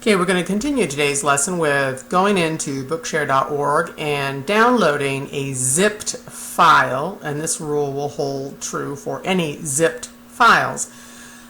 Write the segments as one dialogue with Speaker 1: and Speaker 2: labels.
Speaker 1: Okay, we're going to continue today's lesson with going into Bookshare.org and downloading a zipped file, and this rule will hold true for any zipped files.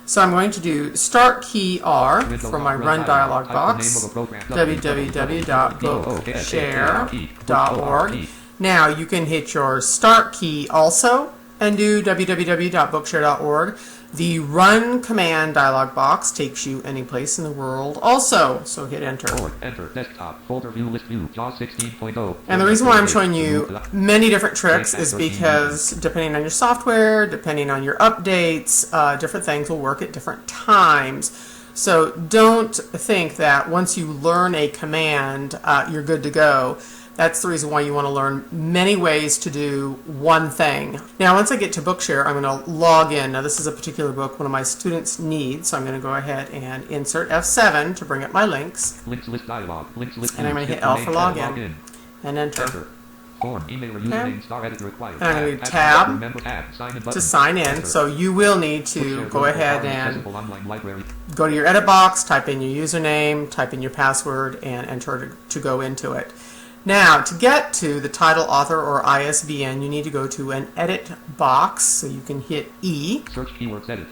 Speaker 1: So I'm going to do Start Key R for my Run dialog box, www.bookshare.org. Now you can hit your Start key also and do www.bookshare.org. The Run command dialog box takes you any place in the world also, so hit Enter.
Speaker 2: Enter. Desktop. Folder view. List view. JAWS 16.0.
Speaker 1: And the reason why I'm showing you many different tricks is because depending on your software, depending on your updates, different things will work at different times. So don't think that once you learn a command, you're good to go. That's the reason why you want to learn many ways to do one thing. Now, once I get to Bookshare, I'm going to log in. Now, this is a particular book one of my students needs, so I'm going to go ahead and insert F7 to bring up my links.
Speaker 2: Links list dialog. Links list.
Speaker 1: And I'm going to hit L for login and enter.
Speaker 2: Form, email, or username, star editor required.
Speaker 1: And I'm going to tab to sign in. So you will need to go ahead and go to your edit box, type in your username, type in your password, and enter to go into it. Now, to get to the title, author, or ISBN, you need to go to an edit box, so you can hit E.
Speaker 2: Search keywords edit.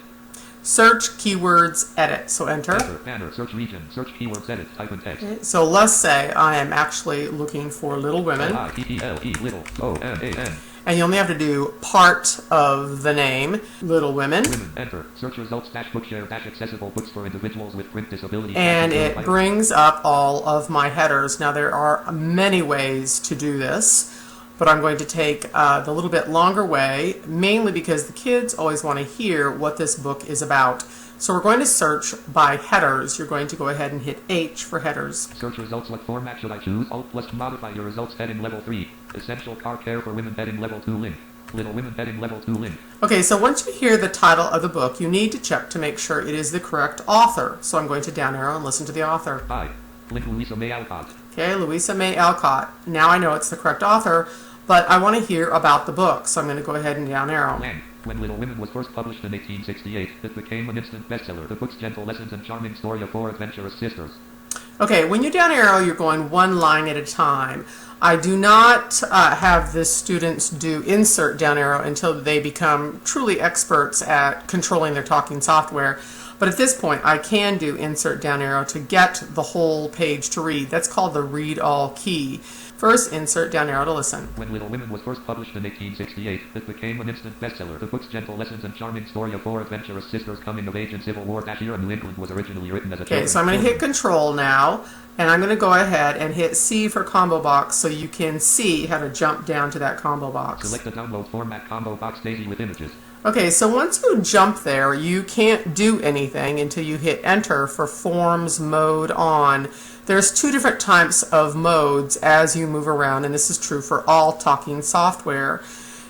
Speaker 1: Search keywords edit, so enter.
Speaker 2: Banner, search region, search keywords edit, type in text.
Speaker 1: Okay, so let's say I am actually looking for Little Women.
Speaker 2: L-I-T-T-L-E, little, O-M-A-N.
Speaker 1: And you only have to do part of the name, Little Women.
Speaker 2: Women, enter. Search results Bookshare accessible books for individuals with print disabilities.
Speaker 1: And it brings up all of my headers. Now there are many ways to do this, but I'm going to take the little bit longer way, mainly because the kids always want to hear what this book is about. So we're going to search by headers. You're going to go ahead and hit H for headers.
Speaker 2: Search results. What format should I choose? Alt plus modify your results. Heading level 3. Essential car care for women. Heading level 2 link. Little Women. Heading level 2 link.
Speaker 1: Okay, so once you hear the title of the book, you need to check to make sure it is the correct author. So I'm going to down arrow and listen to the author.
Speaker 2: Hi. Link Louisa May Alcott.
Speaker 1: Okay, Louisa May Alcott. Now I know it's the correct author, but I want to hear about the book. So I'm going to go ahead and down arrow.
Speaker 2: When Little Women was first published in 1868, it became an instant bestseller. The book's gentle lessons and charming story of four adventurous sisters.
Speaker 1: Okay, when you down arrow, you're going one line at a time. I do not have the students do insert down arrow until they become truly experts at controlling their talking software. But at this point, I can do insert down arrow to get the whole page to read. That's called the read all key. First, insert down arrow to listen.
Speaker 2: When Little Women was first published in 1868, it became an instant bestseller. The book's gentle lessons and charming story of four adventurous sisters coming of age in Civil War era New England was originally written as a
Speaker 1: Okay, so I'm going to hit Control now, and I'm going to go ahead and hit C for combo box so you can see how to jump down to that combo box.
Speaker 2: Select the download format combo box Daisy with images.
Speaker 1: Okay, so once you jump there, you can't do anything until you hit Enter for Forms Mode On. There's two different types of modes as you move around, and this is true for all talking software.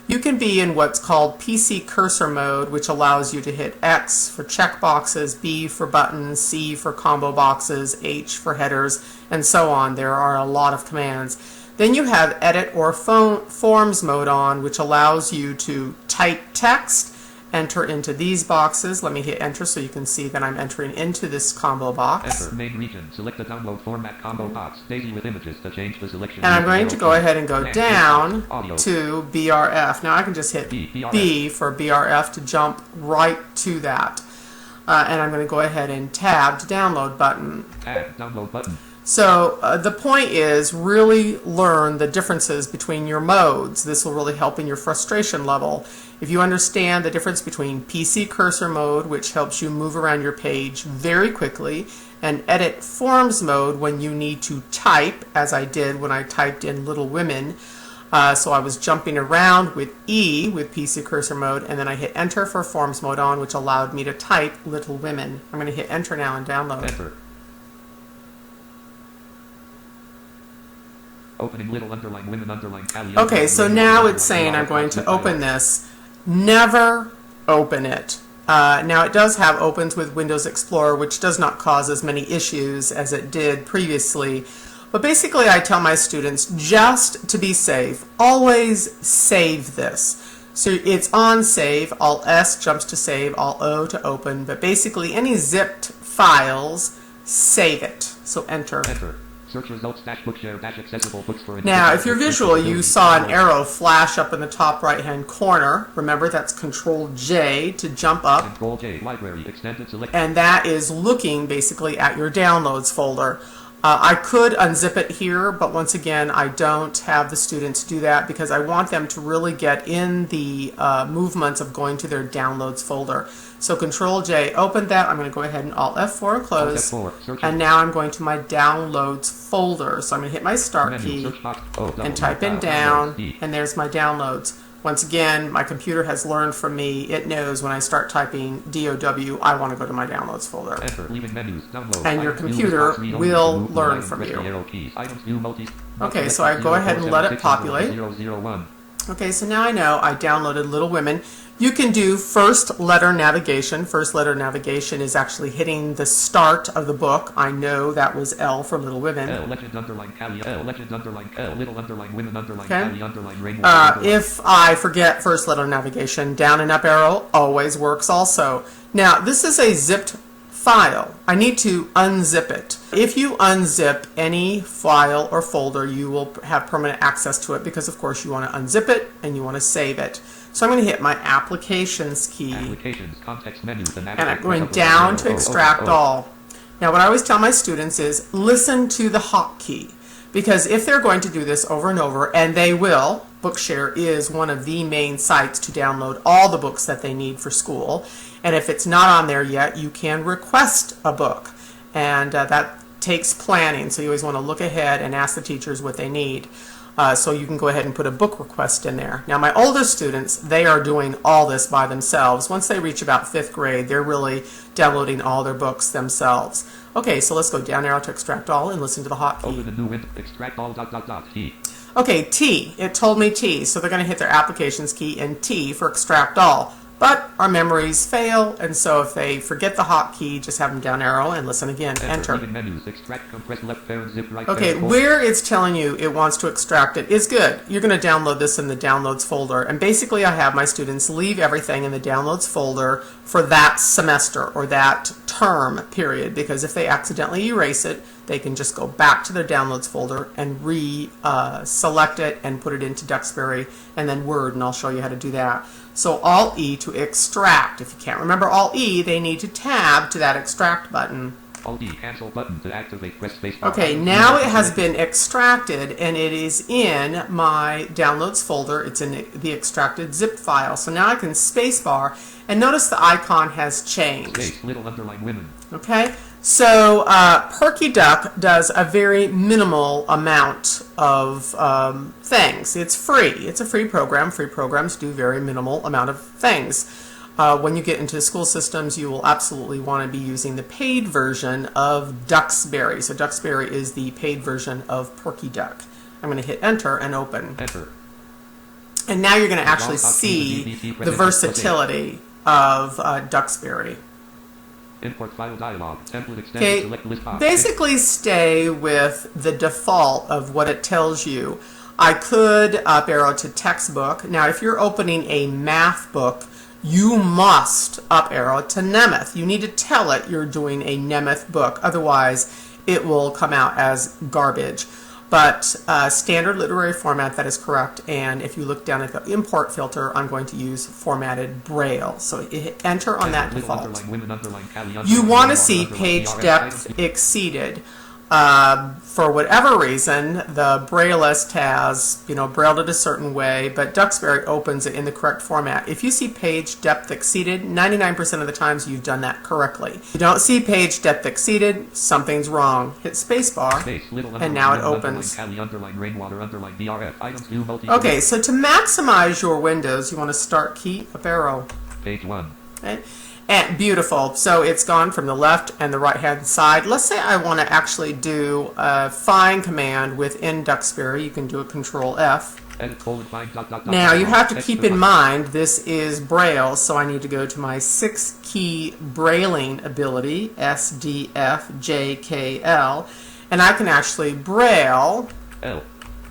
Speaker 1: You can be in what's called PC cursor mode, which allows you to hit X for checkboxes, B for buttons, C for combo boxes, H for headers, and so on. There are a lot of commands. Then you have Edit or Forms mode on, which allows you to type text, enter into these boxes. Let me hit Enter so you can see that I'm entering into this combo box.
Speaker 2: Enter main region. Select the download format combo box. Daisy with images to change the selection.
Speaker 1: And I'm going to go ahead and go down to BRF. Now I can just hit B for BRF to jump right to that. And I'm going to go ahead and tab to download button.
Speaker 2: Tab download button.
Speaker 1: So the point is really learn the differences between your modes. This will really help in your frustration level. If you understand the difference between PC cursor mode, which helps you move around your page very quickly, and edit forms mode when you need to type, as I did when I typed in Little Women. So I was jumping around with E with PC cursor mode, and then I hit Enter for forms mode on, which allowed me to type Little Women. I'm going to hit Enter now and download.
Speaker 2: Enter. Opening little underline women underline Callie.
Speaker 1: Okay, so now it's saying I'm going to open this. Never open it. Now it does have opens with Windows Explorer, which does not cause as many issues as it did previously. But basically I tell my students, just to be safe, always save this. So it's on save, Alt S jumps to save, Alt O to open, but basically any zipped files save it. So enter.
Speaker 2: Enter. Search results Bookshare accessible books for
Speaker 1: Now, if you're visual, you saw an arrow flash up in the top right-hand corner. Remember, that's Control J to jump up.
Speaker 2: Control J, library, extended select.
Speaker 1: And that is looking basically at your downloads folder. I could unzip it here, but once again, I don't have the students do that because I want them to really get in the movements of going to their downloads folder. So Control J, open that. I'm going to go ahead and Alt F4 and close. And now I'm going to my downloads folder. So I'm going to hit my start key and type in down, and there's my downloads. Once again, my computer has learned from me. It knows when I start typing DOW, I want to go to my downloads folder. And your computer will learn from you. Okay, so I go ahead and let it populate. Okay, so now I know I downloaded Little Women. You can do first letter navigation. First letter navigation is actually hitting the start of the book. I know that was L for Little Women.
Speaker 2: L, legend, underline, Callie, L, legend, underline, L, little, underline, women, underline,
Speaker 1: okay.
Speaker 2: Callie, underline, rainbow,
Speaker 1: if I forget first letter navigation, down and up arrow always works also. Now, this is a zipped file. I need to unzip it. If you unzip any file or folder, you will have permanent access to it because, of course, you want to unzip it and you want to save it. So I'm going to hit my Applications key,
Speaker 2: Applications, context menu, and
Speaker 1: I'm going down to Extract All. Now, what I always tell my students is listen to the hotkey, because if they're going to do this over and over, and they will, Bookshare is one of the main sites to download all the books that they need for school, and if it's not on there yet, you can request a book, and that takes planning, so you always want to look ahead and ask the teachers what they need. So you can go ahead and put a book request in there. Now, my oldest students, they are doing all this by themselves. Once they reach about 5th grade, they're really downloading all their books themselves. Okay, so let's go down arrow to Extract All and listen to the hotkey.
Speaker 2: Open the new window, extract all, T.
Speaker 1: Okay, T. It told me T, so they're going to hit their Applications key and T for Extract All. But our memories fail, and so if they forget the hotkey, just have them down arrow and listen again. Enter.
Speaker 2: Menus, extract, compress, left parent, zip, right
Speaker 1: okay,
Speaker 2: parent,
Speaker 1: where it's telling you it wants to extract it is good. You're going to download this in the Downloads folder, and basically I have my students leave everything in the Downloads folder for that semester or that term period, because if they accidentally erase it, they can just go back to their Downloads folder and select it and put it into Duxbury and then Word, and I'll show you how to do that. So Alt-E to extract. If you can't remember Alt-E, they need to tab to that extract button.
Speaker 2: Alt-E, cancel button to activate, press space.
Speaker 1: Okay, now it has been extracted and it is in my Downloads folder. It's in the extracted zip file. So now I can spacebar, and notice the icon has changed.
Speaker 2: Space, little, underline, women.
Speaker 1: Okay, so Perky Duck does a very minimal amount of things. It's free. It's a free program. Free programs do very minimal amount of things. When you get into school systems, you will absolutely want to be using the paid version of Duxbury. So Duxbury is the paid version of Perky Duck. I'm going to hit Enter and open.
Speaker 2: Enter.
Speaker 1: And now you're going to actually see the versatility of Duxbury.
Speaker 2: Import file dialog. Template extended,
Speaker 1: okay,
Speaker 2: select list box.
Speaker 1: Basically stay with the default of what it tells you. I could up arrow to textbook. Now, if you're opening a math book, you must up arrow to Nemeth. You need to tell it you're doing a Nemeth book. Otherwise, it will come out as garbage. But standard literary format, that is correct. And if you look down at the import filter, I'm going to use formatted Braille. So hit enter on that default. You want to see page depth exceeded. For whatever reason, the Brailleist has, brailled it a certain way, but Duxbury opens it in the correct format. If you see page depth exceeded, 99% of the times you've done that correctly. If you don't see page depth exceeded, something's wrong. Hit spacebar, and now it opens. Okay, so to maximize your windows, you want to start key up arrow.
Speaker 2: Page 1.
Speaker 1: Okay. And beautiful. So it's gone from the left and the right hand side. Let's say I want to actually do a find command within Duxbury. You can do a Control F. Now you have to keep in mind this is Braille, so I need to go to my 6-key Brailing ability, S, D, F, J, K, L, and I can actually Braille
Speaker 2: L,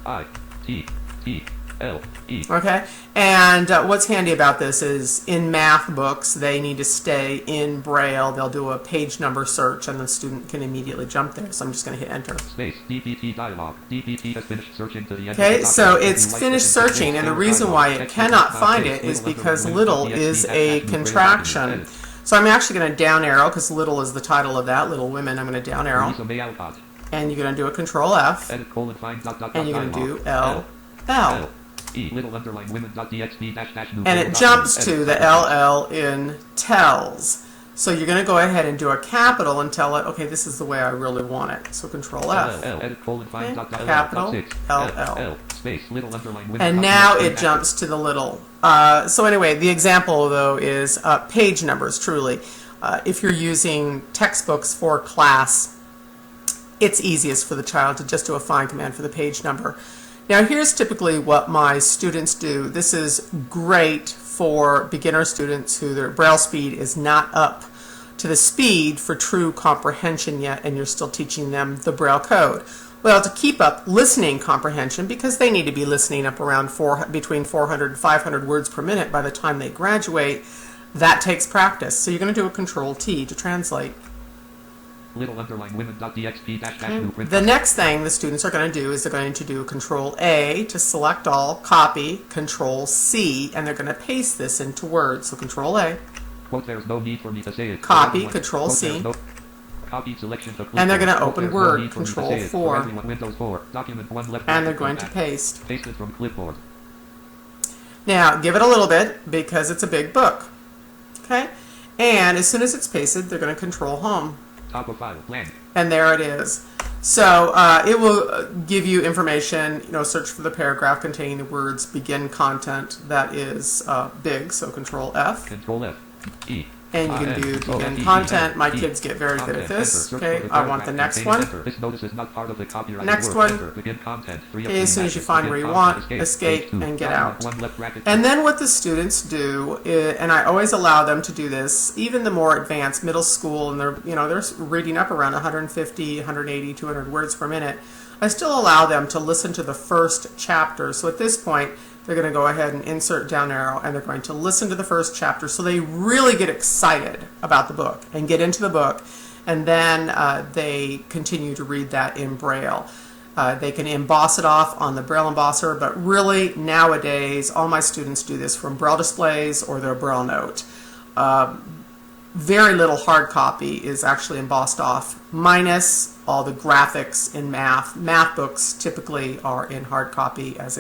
Speaker 2: I, T, T, L, E.
Speaker 1: Okay, and what's handy about this is in math books, they need to stay in Braille. They'll do a page number search, and the student can immediately jump there. So I'm just going to hit enter.
Speaker 2: Space, DPT dialog. DPT has finished searching to the end.
Speaker 1: Okay, so it's finished searching, and the reason why it cannot find it is because little is a contraction. So I'm actually going to down arrow, because little is the title of that, Little Women. I'm going to down arrow. And you're going to do a Control F. And you're going to do L, L. And it jumps to the LL in tells. So you're going to go ahead and do a capital and tell it, okay, this is the way I really want it. So Control F. Okay. Capital LL. And now it jumps to the little. So anyway, the example though is page numbers, truly. If you're using textbooks for class, it's easiest for the child to just do a find command for the page number. Now here's typically what my students do. This is great for beginner students who their Braille speed is not up to the speed for true comprehension yet, and you're still teaching them the Braille code. Well, to keep up listening comprehension, because they need to be listening up around between 400 and 500 words per minute by the time they graduate, that takes practice. So you're going to do a Control T to translate. The next thing the students are going to do is they're going to do Control A to select all, copy, Control C, and they're going to paste this into Word. So Control A,
Speaker 2: there's no need for me to say it.
Speaker 1: Copy, Control C, and they're going to open Word, Control 4, and they're going to paste.
Speaker 2: Paste it from clipboard.
Speaker 1: Now give it a little bit because it's a big book. Okay, and as soon as it's pasted, they're going to Control Home.
Speaker 2: Top of file, blank.
Speaker 1: And there it is. So it will give you information, search for the paragraph containing the words begin content that is big, so Control F.
Speaker 2: Control F, E.
Speaker 1: And you can do begin content. My kids get very good at this. Okay, I want the next one. Next one. Okay, as soon as you find where you want, escape and get out. And then what the students do, and I always allow them to do this, even the more advanced middle school, and they're reading up around 150, 180, 200 words per minute. I still allow them to listen to the first chapter. So at this point, they're going to go ahead and insert down arrow, and they're going to listen to the first chapter so they really get excited about the book and get into the book, and then they continue to read that in Braille. They can emboss it off on the Braille embosser, but really nowadays all my students do this from Braille displays or their Braille note. Very little hard copy is actually embossed off, minus all the graphics in math. Math books typically are in hard copy, as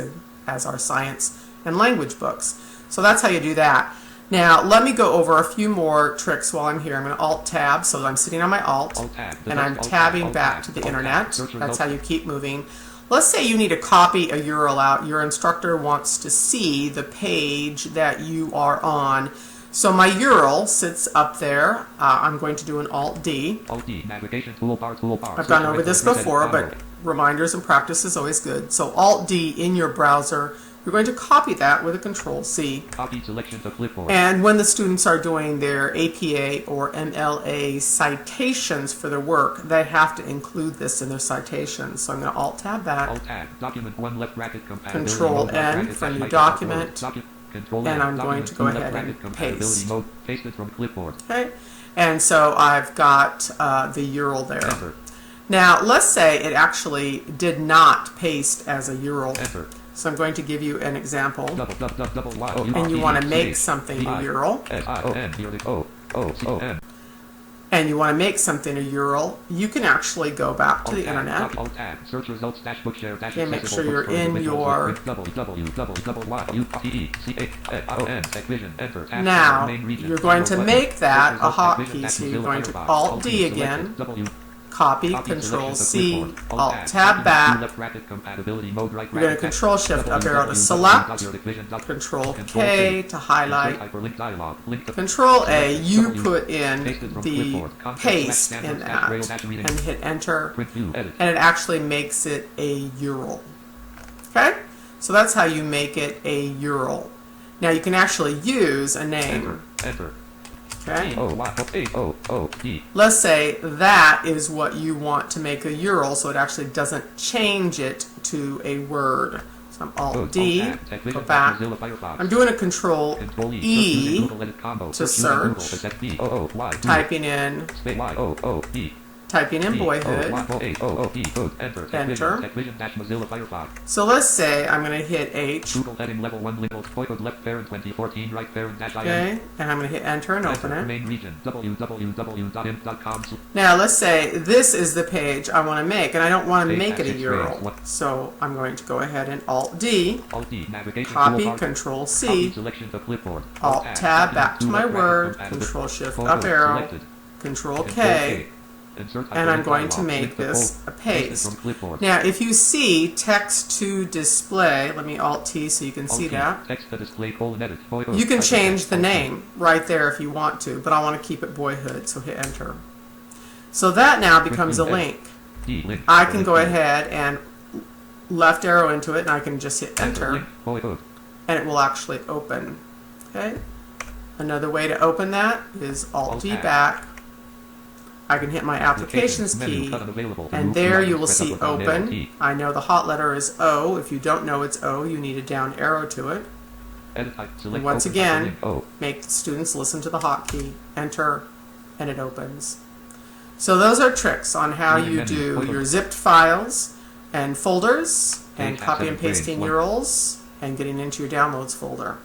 Speaker 1: are science and language books. So that's how you do that. Now let me go over a few more tricks while I'm here. I'm going to Alt-Tab, so I'm sitting on my Alt, and I'm tabbing back to the internet. That's how you keep moving. Let's say you need to copy a URL out. Your instructor wants to see the page that you are on. So my URL sits up there. I'm going to do an Alt-D.
Speaker 2: Alt-D, navigation toolbar.
Speaker 1: I've gone over this before, but reminders and practice is always good. So Alt-D in your browser, you're going to copy that with a Control-C.
Speaker 2: Copy selection to clipboard.
Speaker 1: And when the students are doing their APA or MLA citations for their work, they have to include this in their citations. So I'm going to Alt-Tab that.
Speaker 2: Alt-Tab, document 1 left bracket compatibility.
Speaker 1: Control-N for new document.
Speaker 2: Control
Speaker 1: and I'm going to go ahead and paste.
Speaker 2: Paste it from clipboard.
Speaker 1: Okay, and so I've got the URL there.
Speaker 2: Enter.
Speaker 1: Now let's say it actually did not paste as a URL.
Speaker 2: Enter.
Speaker 1: So I'm going to give you an example.
Speaker 2: And
Speaker 1: you want to make something a URL. And you want to make something a URL, you can actually go back to the internet. Okay, make sure you're in your... Now, you're going to make that a hotkey, so you're going to Alt-D again, copy, Control-C, Alt-Tab back. You're going to Control-Shift up arrow to select, Control-K to highlight, Control-A, you put in the paste in that, and hit Enter, and it actually makes it a URL. Okay? So that's how you make it a URL. Now you can actually use a name.
Speaker 2: Enter.
Speaker 1: Okay. Let's say that is what you want to make a URL, so it actually doesn't change it to a word. So So I'm Alt-D, go back. I'm doing a Control-E to search, typing in Boyhood, enter. So let's say I'm going to hit H, okay, and I'm going to hit enter and open it. Now let's say this is the page I want to make, and I don't want to make it a URL. So I'm going to go ahead and Alt-D, copy, Control-C, Alt-Tab, back to my Word, Control-Shift-Up arrow, Control-K, and I'm going to make this a paste. Now, if you see text to display, let me Alt-T so you can see that. You can change the name right there if you want to, but I want to keep it Boyhood, so hit enter. So that now becomes a link. I can go ahead and left arrow into it, and I can just hit enter, and it will actually open. Okay. Another way to open that is Alt-D back. I can hit my applications key, and there you will see open. I know the hot letter is O. If you don't know it's O, you need a down arrow to it. And once again, make the students listen to the hotkey, enter, and it opens. So those are tricks on how you do your zipped files and folders, and copy and pasting URLs, and getting into your downloads folder.